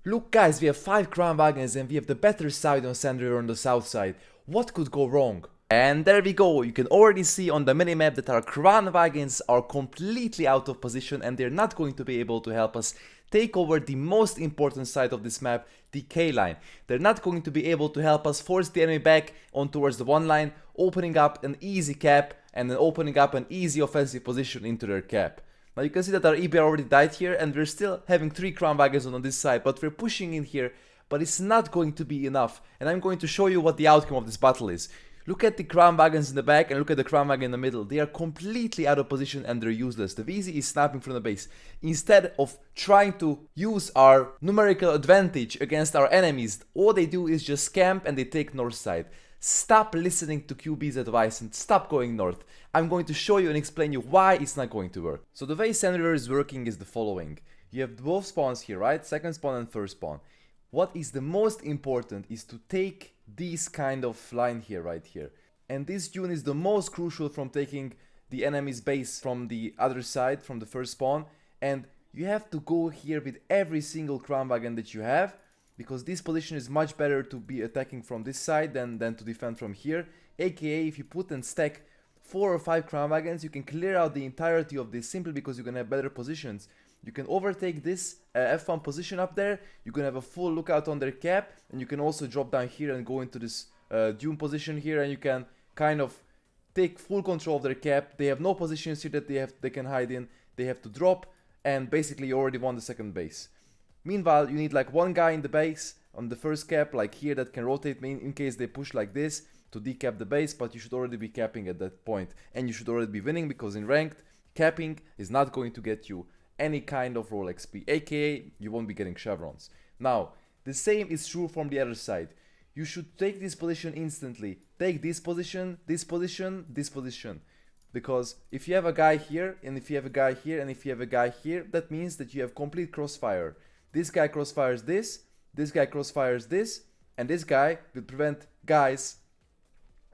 Look guys, we have 5 crown wagons and we have the better side on Sand River on the south side. What could go wrong? And there we go, you can already see on the minimap that our crown wagons are completely out of position and they're not going to be able to help us take over the most important side of this map, the K line. They're not going to be able to help us force the enemy back on towards the 1 line, opening up an easy cap and then opening up an easy offensive position into their cap. Now you can see that our EBR already died here and we're still having 3 crown wagons on this side, but we're pushing in here, but it's not going to be enough. And I'm going to show you what the outcome of this battle is. Look at the crown wagons in the back and look at the crown wagon in the middle. They are completely out of position and they're useless. The VZ is sniping from the base. Instead of trying to use our numerical advantage against our enemies, all they do is just camp and they take north side. Stop listening to QB's advice and stop going north. I'm going to show you and explain you why it's not going to work. So the way Sand River is working is the following. You have both spawns here, right? Second spawn and first spawn. What is the most important is to take this kind of line here, right here. And this dune is the most crucial from taking the enemy's base from the other side, from the first spawn. And you have to go here with every single crown wagon that you have, because this position is much better to be attacking from this side than to defend from here. AKA, if you put and stack 4 or 5 crown wagons, you can clear out the entirety of this simply because you're gonna have better positions. You can overtake this F1 position up there, you can have a full lookout on their cap, and you can also drop down here and go into this dune position here, and you can kind of take full control of their cap. They have no positions here that they can hide in, they have to drop, and basically you already won the second base. Meanwhile, you need like one guy in the base on the first cap, like here, that can rotate in case they push like this to decap the base, but you should already be capping at that point. And you should already be winning, because in ranked, capping is not going to get you any kind of roll XP, aka you won't be getting chevrons. Now, the same is true from the other side. You should take this position instantly. Take this position, this position, this position. Because if you have a guy here, and if you have a guy here, and if you have a guy here, that means that you have complete crossfire. This guy crossfires this guy crossfires this, and this guy will prevent guys,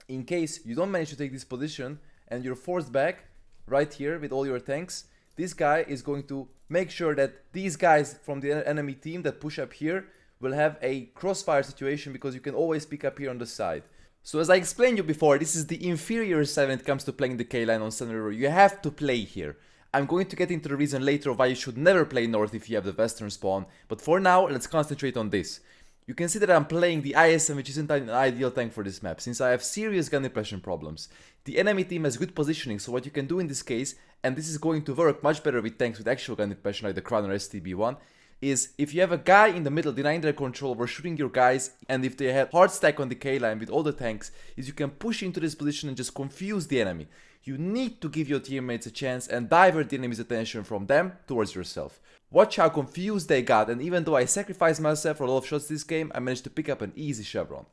in case you don't manage to take this position and you're forced back right here with all your tanks. This guy is going to make sure that these guys from the enemy team that push up here will have a crossfire situation, because you can always pick up here on the side. So as I explained you before, this is the inferior side when it comes to playing the K line on Sand River. You have to play here. I'm going to get into the reason later of why you should never play north if you have the western spawn, but for now let's concentrate on this. You can see that I'm playing the ISM, which isn't an ideal tank for this map, since I have serious gun depression problems. The enemy team has good positioning, so what you can do in this case, and this is going to work much better with tanks with actual gun depression like the Crown or STB1, is if you have a guy in the middle denying their control over shooting your guys, and if they have hard stack on the K line with all the tanks, is you can push into this position and just confuse the enemy. You need to give your teammates a chance and divert the enemy's attention from them towards yourself. Watch how confused they got, and even though I sacrificed myself for a lot of shots this game, I managed to pick up an easy chevron.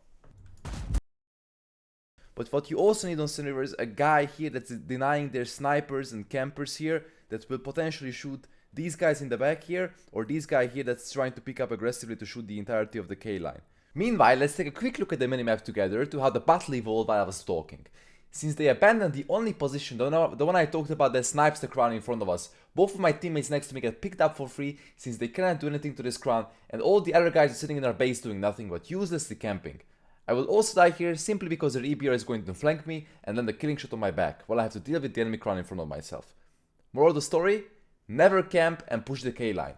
But what you also need on Sand River is a guy here that's denying their snipers and campers here that will potentially shoot these guys in the back here, or this guy here that's trying to pick up aggressively to shoot the entirety of the K line. Meanwhile, let's take a quick look at the minimap together to how the battle evolved while I was talking. Since they abandoned the only position, the one I talked about that snipes the crown in front of us, both of my teammates next to me get picked up for free since they cannot do anything to this crown, and all the other guys are sitting in our base doing nothing but uselessly camping. I will also die here simply because their EBR is going to flank me and then the killing shot on my back, while I have to deal with the enemy crown in front of myself. Moral of the story? Never camp and push the K line.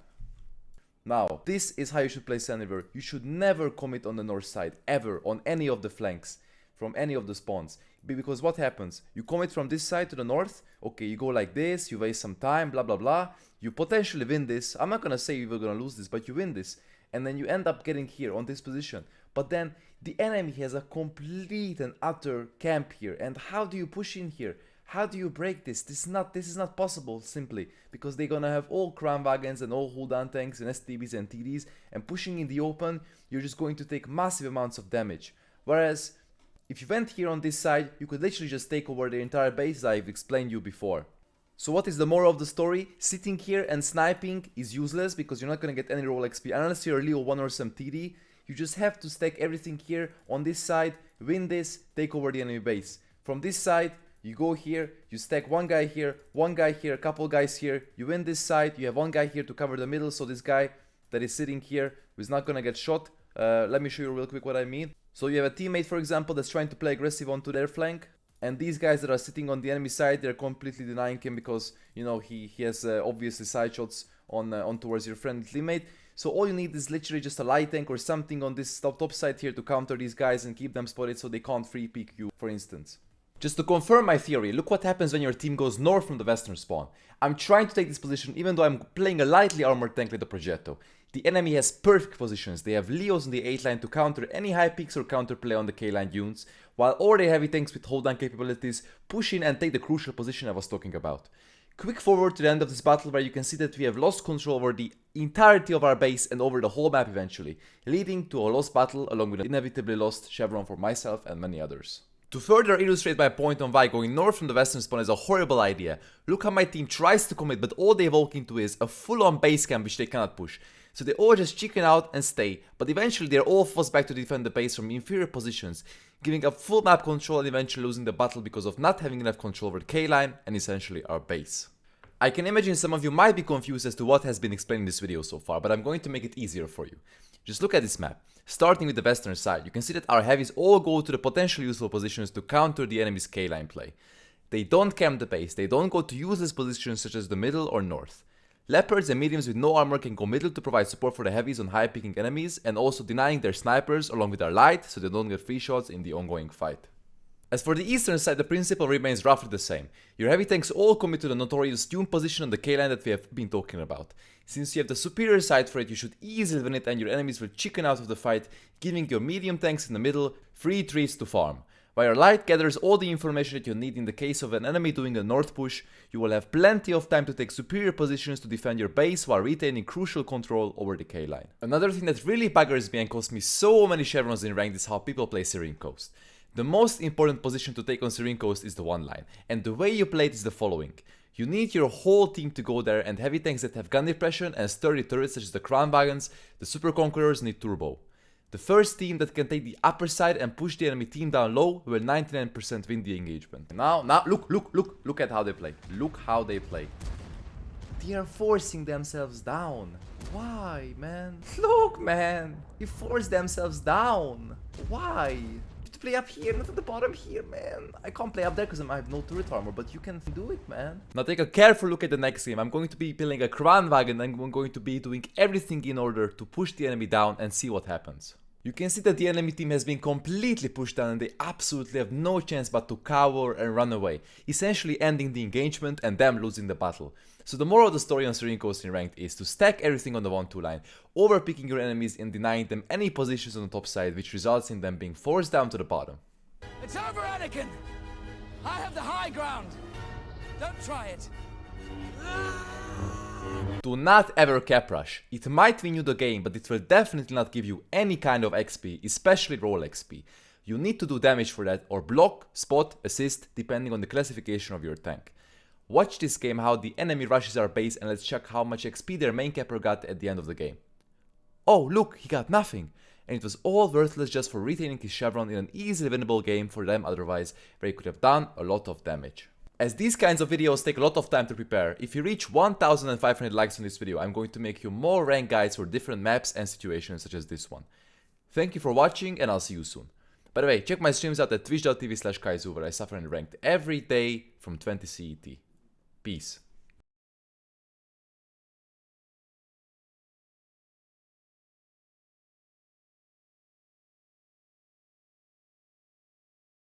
Now, this is how you should play Sand River. You should never commit on the north side, ever, on any of the flanks, from any of the spawns. Because what happens? You commit from this side to the north, okay, you go like this, you waste some time, blah blah blah, you potentially win this. I'm not gonna say you were gonna lose this, but you win this, and then you end up getting here on this position. But then the enemy has a complete and utter camp here, and how do you push in here? How do you break this? This is not possible, simply because they're gonna have all crown wagons and all Huldan tanks and STBs and TDs, and pushing in the open, you're just going to take massive amounts of damage. Whereas if you went here on this side, you could literally just take over the entire base, as I've explained you before. So what is the moral of the story? Sitting here and sniping is useless because you're not gonna get any roll XP unless you're a Leo 1 or some TD. You just have to stack everything here on this side, win this, take over the enemy base. From this side, you go here, you stack one guy here, a couple guys here, you win this side, you have one guy here to cover the middle, so this guy that is sitting here who's not gonna get shot. Let me show you real quick what I mean. So you have a teammate, for example, that's trying to play aggressive onto their flank, and these guys that are sitting on the enemy side, they're completely denying him because, you know, he has obviously side shots on towards your friendly teammate. So all you need is literally just a light tank or something on this top side here to counter these guys and keep them spotted so they can't free peek you, for instance. Just to confirm my theory, look what happens when your team goes north from the western spawn. I'm trying to take this position even though I'm playing a lightly armored tank like the Progetto. The enemy has perfect positions. They have Leos on the 8 line to counter any high peaks or counterplay on the K line units, while all their heavy tanks with hold down capabilities push in and take the crucial position I was talking about. Quick forward to the end of this battle where you can see that we have lost control over the entirety of our base and over the whole map eventually, leading to a lost battle along with an inevitably lost chevron for myself and many others. To further illustrate my point on why going north from the western spawn is a horrible idea, look how my team tries to commit but all they walk into is a full-on base camp which they cannot push. So they all just chicken out and stay, but eventually they're all forced back to defend the base from inferior positions, giving up full map control and eventually losing the battle because of not having enough control over the K-line and essentially our base. I can imagine some of you might be confused as to what has been explained in this video so far, but I'm going to make it easier for you. Just look at this map. Starting with the western side, you can see that our heavies all go to the potentially useful positions to counter the enemy's K-line play. They don't camp the base, they don't go to useless positions such as the middle or north. Leopards and mediums with no armor can go middle to provide support for the heavies on high picking enemies and also denying their snipers along with their light so they don't get free shots in the ongoing fight. As for the eastern side, the principle remains roughly the same. Your heavy tanks all commit to the notorious tune position on the K-line that we have been talking about. Since you have the superior side for it, you should easily win it and your enemies will chicken out of the fight, giving your medium tanks in the middle free trees to farm. While your light gathers all the information that you need in the case of an enemy doing a north push, you will have plenty of time to take superior positions to defend your base while retaining crucial control over the K-line. Another thing that really buggers me and costs me so many chevrons in ranked is how people play Syrian Coast. The most important position to take on Syrian Coast is the one line, and the way you play it is the following. You need your whole team to go there, and heavy tanks that have gun depression and sturdy turrets such as the Crown Wagons, the Super Conquerors need turbo. The first team that can take the upper side and push the enemy team down low will 99% win the engagement. Now look at how they play. Look how they play. They are forcing themselves down. Why, man? Look, man. They force themselves down. Why? To play up here, not at the bottom here, man. I can't play up there because I have no turret armor, but you can do it, man. Now take a careful look at the next game. I'm going to be building a Crown Wagon and I'm going to be doing everything in order to push the enemy down and see what happens. You can see that the enemy team has been completely pushed down and they absolutely have no chance but to cower and run away, essentially ending the engagement and them losing the battle. So the moral of the story on Syrian Coast in ranked is to stack everything on the 1-2 line, overpicking your enemies and denying them any positions on the top side, which results in them being forced down to the bottom. It's over, Anakin! I have the high ground! Don't try it! Do not ever cap rush. It might win you the game, but it will definitely not give you any kind of XP, especially roll XP. You need to do damage for that, or block, spot, assist, depending on the classification of your tank. Watch this game how the enemy rushes our base and let's check how much XP their main capper got at the end of the game. Oh look, he got nothing! And it was all worthless just for retaining his chevron in an easily winnable game for them otherwise, where he could have done a lot of damage. As these kinds of videos take a lot of time to prepare, if you reach 1500 likes on this video, I'm going to make you more rank guides for different maps and situations such as this one. Thank you for watching and I'll see you soon. By the way, check my streams out at twitch.tv/kajzoo where I suffer and ranked every day from 20 CET. Peace.